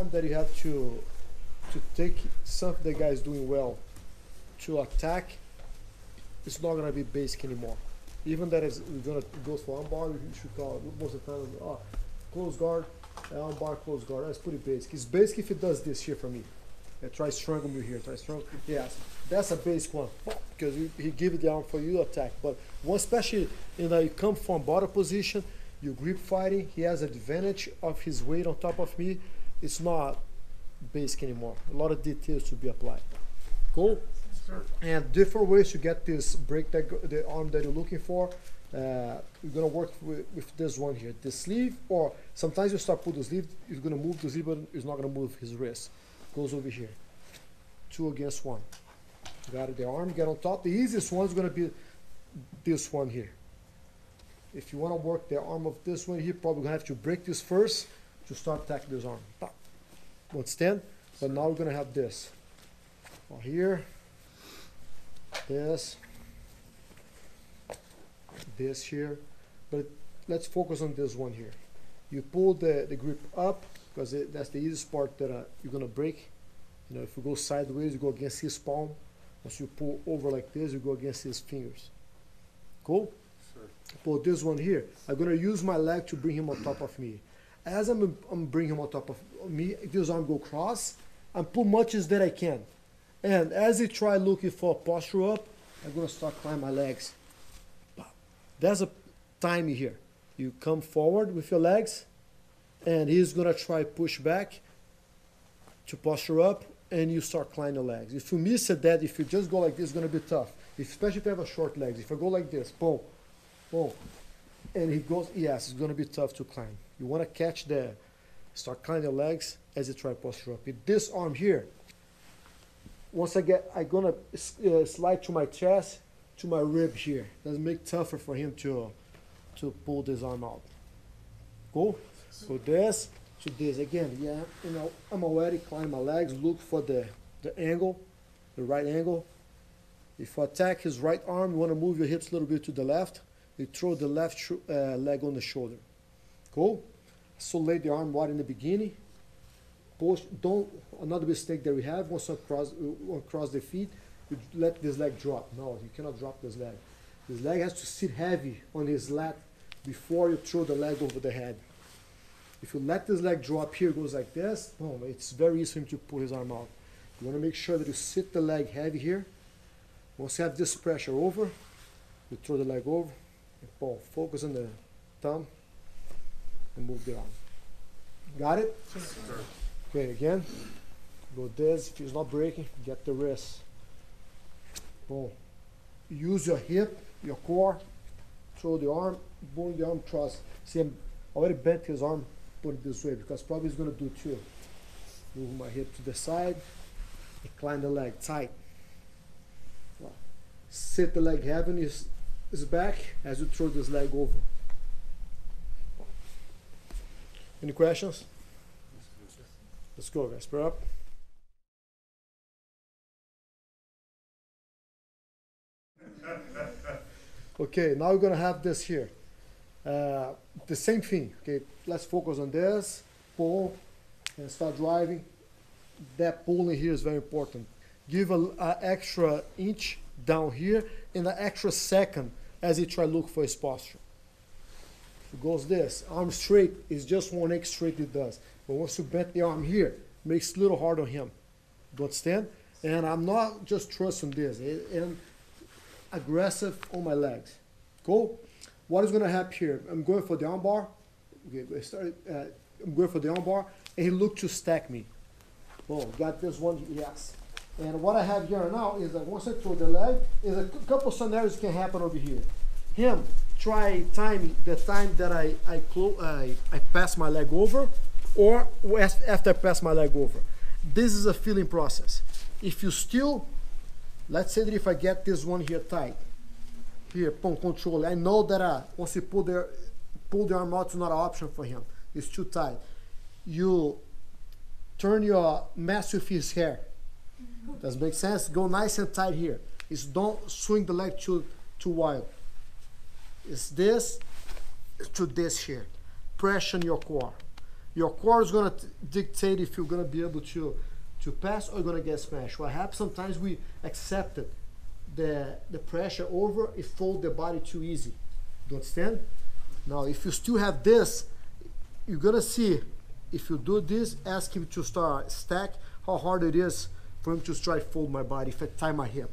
time that you have to take something the guy is doing well to attack, it's not gonna be basic anymore. Even that is we're gonna go for armbar, you should call it most of the time close guard, armbar, close guard. That's pretty basic. It's basic if it does this here for me. Try strangle me here, try strangle. Yes, that's a basic one because he give the arm for you to attack. But one especially you come from bottom position, you grip fighting. He has advantage of his weight on top of me. It's not basic anymore. A lot of details to be applied. Cool. Sure. And different ways to get this break the arm that you're looking for. You're gonna work with this one here, the sleeve, or sometimes you start pulling the sleeve. You're gonna move the sleeve, but it's not gonna move his wrist. Goes over here. 2 against 1. Got it. The arm, get on top. The easiest one is going to be this one here. If you want to work the arm of this one here, probably going to have to break this first to start attacking this arm. Won't stand, but now we're going to have this. Here, this here. But let's focus on this one here. You pull the grip up, because that's the easiest part that you're going to break. You know, if you go sideways, you go against his palm. Once you pull over like this, you go against his fingers. Cool? Sure. Pull this one here. I'm going to use my leg to bring him on top of me. As I'm bringing him on top of me, this arm go cross, and pull much as that I can. And as he try looking for posture up, I'm going to start climbing my legs. There's a timing here. You come forward with your legs, and he's gonna try push back to posture up, and you start climbing the legs. If you miss that, if you just go like this, it's gonna be tough. Especially if you have a short legs. If I go like this, boom, boom, and he goes, yes, it's gonna be tough to climb. You wanna catch start climbing the legs as you try posture up. With this arm here, once I'm gonna slide to my chest, to my rib here. Does make it tougher for him to pull this arm out. Cool? So this to this again. Yeah, you know, I'm already climbing my legs. Look for the angle, the right angle. If you attack his right arm, you want to move your hips a little bit to the left. You throw the left leg on the shoulder. Cool? So lay the arm wide in the beginning. Push. Another mistake that we have, once you cross the feet, you let this leg drop. No, you cannot drop this leg. This leg has to sit heavy on his lat before you throw the leg over the head. If you let this leg drop here, it goes like this, boom, it's very easy for him to pull his arm out. You want to make sure that you sit the leg heavy here. Once you have this pressure over, you throw the leg over, and boom, focus on the thumb, and move the arm. Got it? Sure. Okay, again, go this. If it's not breaking, get the wrist. Boom. Use your hip, your core, throw the arm, bring the arm across. See, I'm already bent his arm, put it this way, because probably he's going to do too. Move my hip to the side, and climb the leg tight. Sit the leg heavy on his back as you throw this leg over. Any questions? Let's go, guys. Spread up. Okay, now we're going to have this here. The same thing. Okay, let's focus on this. Pull and start driving. That pulling here is very important. Give an extra inch down here and an extra second as you try to look for his posture. If it goes this, arm straight is just 1 inch straight it does. But once you bend the arm here, it makes it a little hard on him. Do you understand? And I'm not just trusting this. And aggressive on my legs. Cool? What is going to happen here? I'm going for the armbar. Okay, I'm going for the armbar, and he looked to stack me. Oh, got this one, yes. And what I have here now is that once I throw the leg, is a couple scenarios can happen over here. Him try timing the time that I pass my leg over, or after I pass my leg over. This is a feeling process. If you still, let's say that if I get this one here tight, here, boom, control. I know that once you pull the arm out, it's not an option for him. It's too tight. You turn your mess with his hair. Does it make sense? Go nice and tight here. Don't swing the leg too wild. It's this to this here. Pressure on your core. Your core is gonna dictate if you're gonna be able to pass or you're gonna get smashed. What happens sometimes we accepted the pressure over, it fold the body too easy. Do you understand? Now if you still have this, you're gonna see if you do this, ask him to start stack, how hard it is for him to try to fold my body if I tie my hip.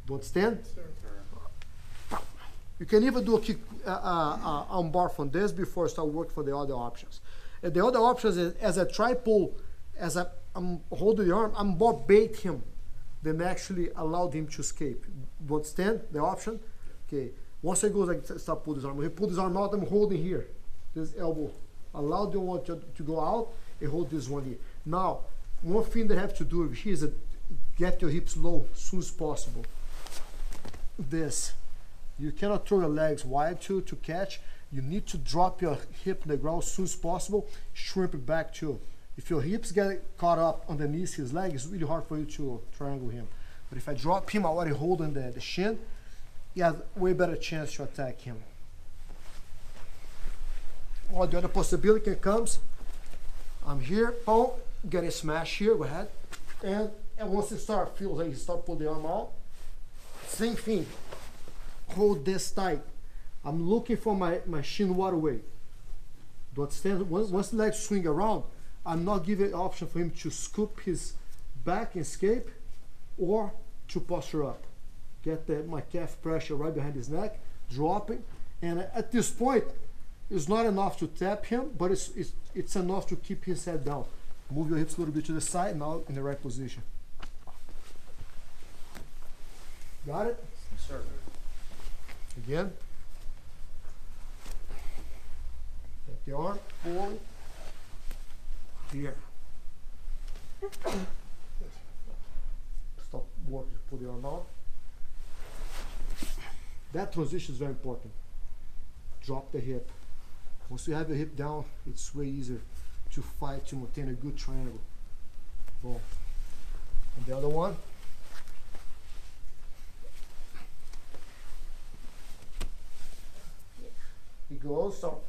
Do you understand? Sure. You can even do a kick armbar from this before I start working for the other options. And the other options is as I try pull, as I'm holding the arm, I'm more bait him than actually allowed him to escape. Do you understand the option? Okay. Once I go like start pull this arm, when he pull this arm out, I'm holding here, this elbow. Allow the one to go out and hold this one here. Now, one thing they have to do here is get your hips low as soon as possible. This. You cannot throw your legs wide to catch. You need to drop your hip in the ground as soon as possible, shrimp it back too. If your hips get caught up underneath his leg, it's really hard for you to triangle him. But if I drop him already holding the shin, you have way better chance to attack him. Or the other possibility comes, I'm here, boom, get a smash here, go ahead. And once it feels like you start pulling the arm out, same thing, hold this tight. I'm looking for my shin waterway. Do you understand? Once the legs swing around, I'm not giving an option for him to scoop his back and escape or to posture up. Get my calf pressure right behind his neck, dropping. And at this point, it's not enough to tap him, but it's enough to keep his head down. Move your hips a little bit to the side, now in the right position. Got it? Yes, sir. Again. Get the arm forward. Here. Stop working, pull the arm out. That transition is very important. Drop the hip. Once you have your hip down, it's way easier to fight to maintain a good triangle. Boom. And the other one. He goes, so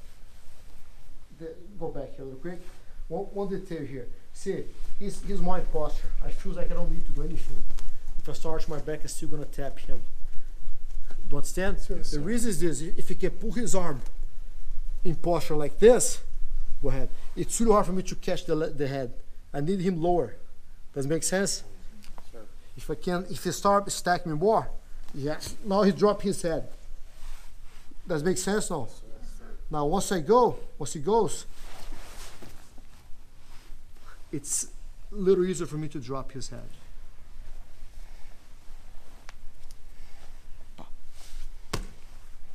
go back here real quick. One detail here. See, here's my posture. I feel like I don't need to do anything. If I start arch my back, I'm still gonna tap him. Do you understand? Sure, the reason is this: if he can pull his arm in posture like this, go ahead. It's really hard for me to catch the head. I need him lower. Does it make sense? Sure. If he start stacking me more, yes. Now he drop his head. Does it make sense now? Sure. Now once he goes, it's a little easier for me to drop his head.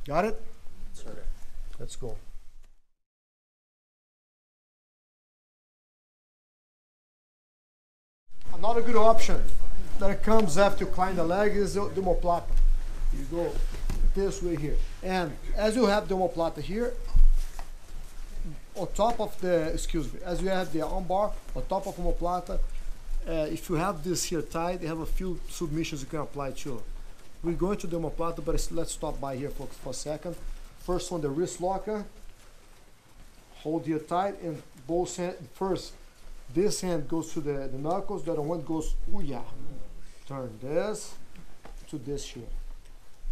Got it? Sure. Let's go. Another good option that comes after you climb the leg is the Omoplata. You go this way here. And as you have the Omoplata here, on top of the, as you have the armbar, on top of Omoplata, if you have this here tied, you have a few submissions you can apply to. We're going to the Omoplata, but let's stop by here for a second. First one, the wrist locker. Hold here tight, and both hands, first, this hand goes to the knuckles, the other one goes, oh yeah. Turn this to this here.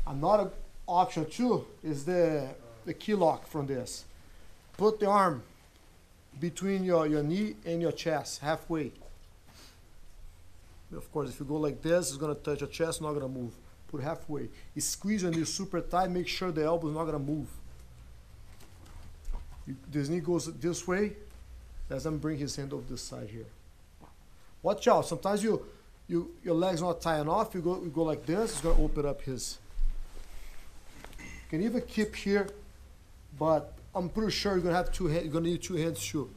Another option too is the key lock from this. Put the arm between your knee and your chest, halfway. Of course, if you go like this, it's gonna touch your chest, not gonna move. Put halfway. You squeeze your knee super tight, make sure the elbow is not gonna move. This knee goes this way, as I'm bring his hand over this side here. Watch out, sometimes your leg's not tight enough, you go like this, it's gonna open up his. You can even keep here, but I'm pretty sure you're gonna have you're gonna need two hands to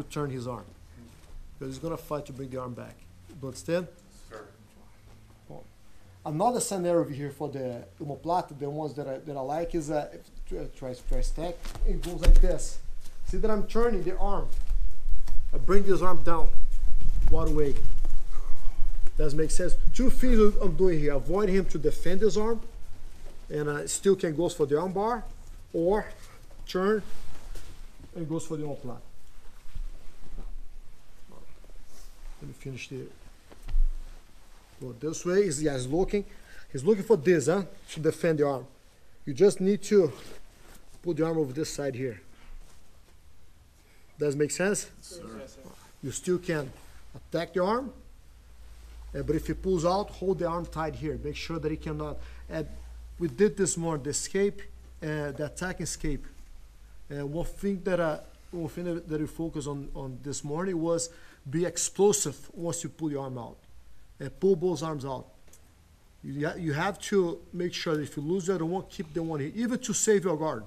turn his arm. Because he's gonna fight to bring the arm back. Do you understand? Sure. Well, another scenario over here for the Omoplata, the ones that I like is try stack. It goes like this. See that I'm turning the arm. I bring this arm down. One way. Does make sense? Two things I'm doing here. Avoid him to defend his arm, and still can go for the arm bar, or turn and goes for the Omoplata. Let me finish the. Go this way. He's looking. He's looking for this, huh? To defend the arm. You just need to put the arm over this side here. Does it make sense? Sir. You still can attack the arm, but if he pulls out, hold the arm tight here. Make sure that he cannot. We did this more, the escape, the attack escape. One thing that we focused on this morning was be explosive once you pull your arm out. Pull both arms out. You have to make sure that if you lose the other one, keep the one here, even to save your guard.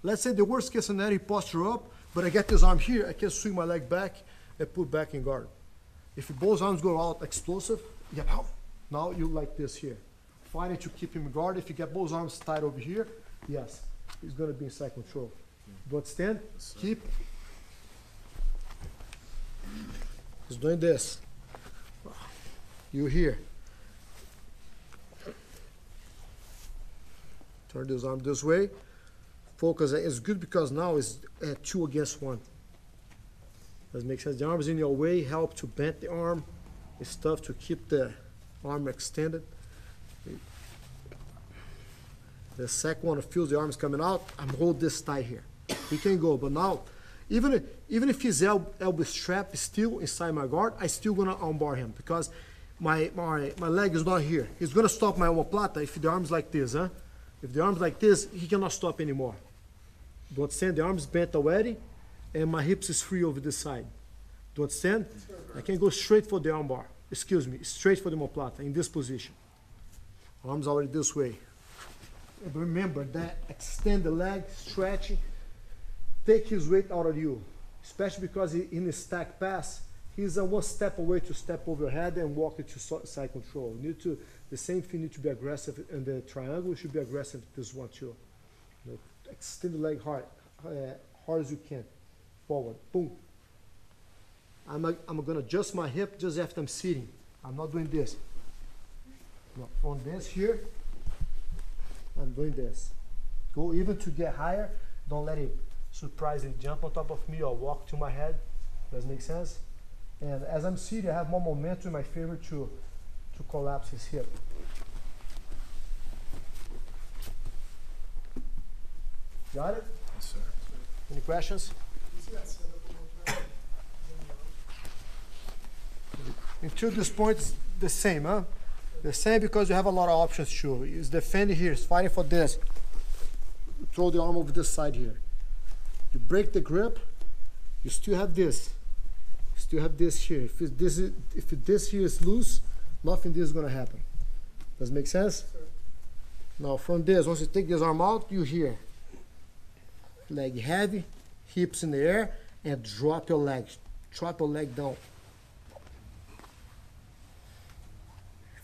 Let's say the worst case scenario, posture up, but I get this arm here, I can swing my leg back and put back in guard. If both arms go out explosive, now you like this here. Fighting to keep him in guard. If you get both arms tight over here, yes, he's going to be in side control. Do you understand? Yes, Keep. He's doing this. You here. Turn this arm this way. Focus. It's good because now it's 2 against 1. Does it make sense? The arm is in your way. Help to bend the arm. It's tough to keep the arm extended. The second one feels the arms coming out. I'm hold this tight here. He can go, but now, even if his elbow strap is still inside my guard, I still gonna armbar him because my leg is not here. He's gonna stop my omoplata if the arm's like this, huh? If the arm's like this, he cannot stop anymore. Do you understand? The arm's bent already, and my hips is free over this side. Do you understand? I can go straight for the armbar. Excuse me, straight for the omoplata in this position. Arms already this way. And remember that, extend the leg, stretch, take his weight out of you, especially because in his stack pass, he's one step away to step over your head and walk into side control. You need to, the same thing, need to be aggressive in the triangle, you should be aggressive in this one too. You know, extend the leg hard as you can, forward, boom. I'm gonna adjust my hip just after I'm sitting. I'm not doing this. No, from this here, I'm doing this. Go even to get higher, don't let it surprisingly jump on top of me or walk to my head. Does it make sense? And as I'm sitting, I have more momentum in my favor to collapse his hip. Got it? Yes, sir. Any questions? Until this point, it's the same, huh? The same because you have a lot of options too. He's defending here, he's fighting for this. You throw the arm over this side here. You break the grip, you still have this. You still have this here. If this here is loose, nothing this is gonna happen. Does it make sense? Sure. Now from this, once you take this arm out, you here. Leg heavy, hips in the air, and drop your leg. Drop your leg down.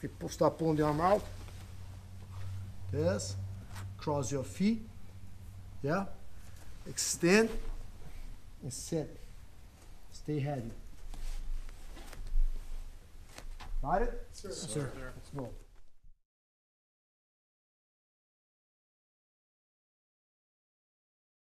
If you start pulling the arm out, yes, cross your feet, yeah, extend, and sit. Stay heavy. Got it? Sir. Sir. Let's go.